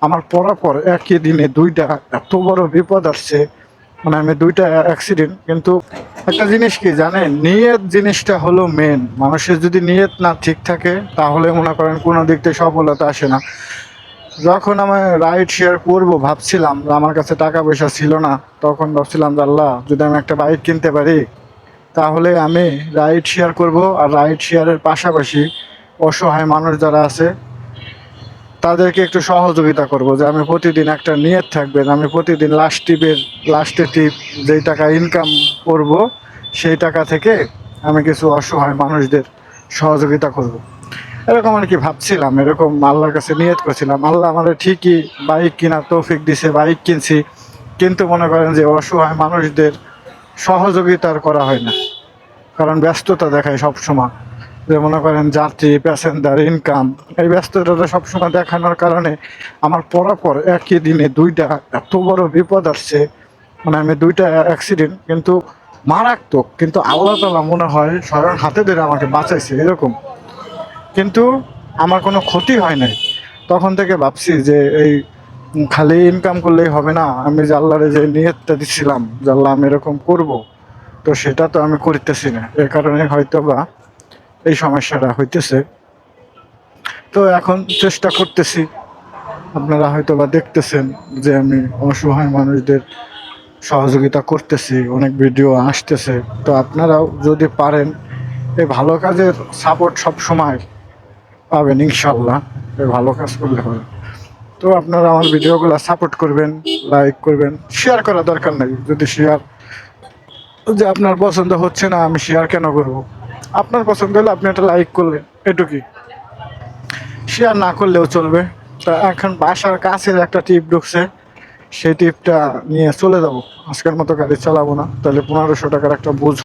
আমার পরাপর একই দিনে দুইটা এত বড় বিপদ আসছে, মানে আমি দুইটা অ্যাক্সিডেন্ট। কিন্তু একটা জিনিস কি জানেন, নিয়ত জিনিসটা হলো মেন। মানুষের যদি নিয়ত না ঠিক থাকে তাহলে মনে করেন কোনো দিক থেকে সফলতা আসে না। যখন আমি রাইড শেয়ার করবো ভাবছিলাম, আমার কাছে টাকা পয়সা ছিল না, তখন ভাবছিলাম যে আল্লাহ, যদি আমি একটা বাইক কিনতে পারি তাহলে আমি রাইড শেয়ার করব, আর রাইড শেয়ারের পাশাপাশি অসহায় মানুষ যারা আছে তাদেরকে একটু সহযোগিতা করব। যে আমি প্রতিদিন একটা নিয়ত থাকবে, আমি প্রতিদিন লাস্টে টিপ যেই টাকা ইনকাম করব সেই টাকা থেকে আমি কিছু অসহায় মানুষদের সহযোগিতা করব। এরকম আর কি ভাবছিলাম, এরকম আল্লাহর কাছে নিয়ত করছিলাম। আল্লাহ আমাদের ঠিকই বাইক কেনার তৌফিক দিছে, বাইক কিনছি, কিন্তু মনে করেন যে অসহায় মানুষদের সহযোগিতার করা হয় না, কারণ ব্যস্ততা দেখায় সবসময়। যে মনে করেন যাত্রী, প্যাসেঞ্জার, ইনকাম, এই ব্যস্ততাটা সবসময় দেখানোর কারণে আমার পরাপর একই দিনে দুইটা এত বড় বিপদ আসছে, মানে আমি দুইটা অ্যাক্সিডেন্ট, কিন্তু মারাত্মক। কিন্তু আল্লাহ তাআলা মনে হয় স্বয়ং হাতে ধরে আমাকে বাঁচাইছে এরকম। কিন্তু আমার কোনো ক্ষতি হয় নাই। তখন থেকে ভাবছি যে এই খালি ইনকাম করলেই হবে না, আমি যে আল্লাহরে যে নিয়তটা দিচ্ছিলাম যে আল্লাহ আমি এরকম করব, তো সেটা তো আমি করতেছি না। এর কারণে হয়তো বা এই সমস্যাটা হইতেছে। তো এখন চেষ্টা করতেছি, আপনারা হয়তো বা দেখতেছেন যে আমি অসহায় মানুষদের সহযোগিতা করতেছি, অনেক ভিডিও আসতেছে। তো আপনারাও যদি পারেন এই ভালো কাজের সাপোর্ট সব সময় পাবেন ইনশাল্লাহ। এই ভালো কাজ করলে হবে। তো আপনারা আমার ভিডিওগুলো সাপোর্ট করবেন, লাইক করবেন, শেয়ার করা দরকার নেই। যদি শেয়ার, যে আপনার পছন্দ হচ্ছে না আমি শেয়ার কেন করব? আপনার পছন্দ হলে আপনি একটা লাইক করলেন, এটুকুই। শেয়ার না করলেও চলবে। তা এখন বাসার কাছের একটা টিপ ঢুকছে, সেই টিপটা নিয়ে চলে যাবো। আজকের মতো গাড়ি চালাবো না, তাহলে 1500 টাকার একটা বোঝ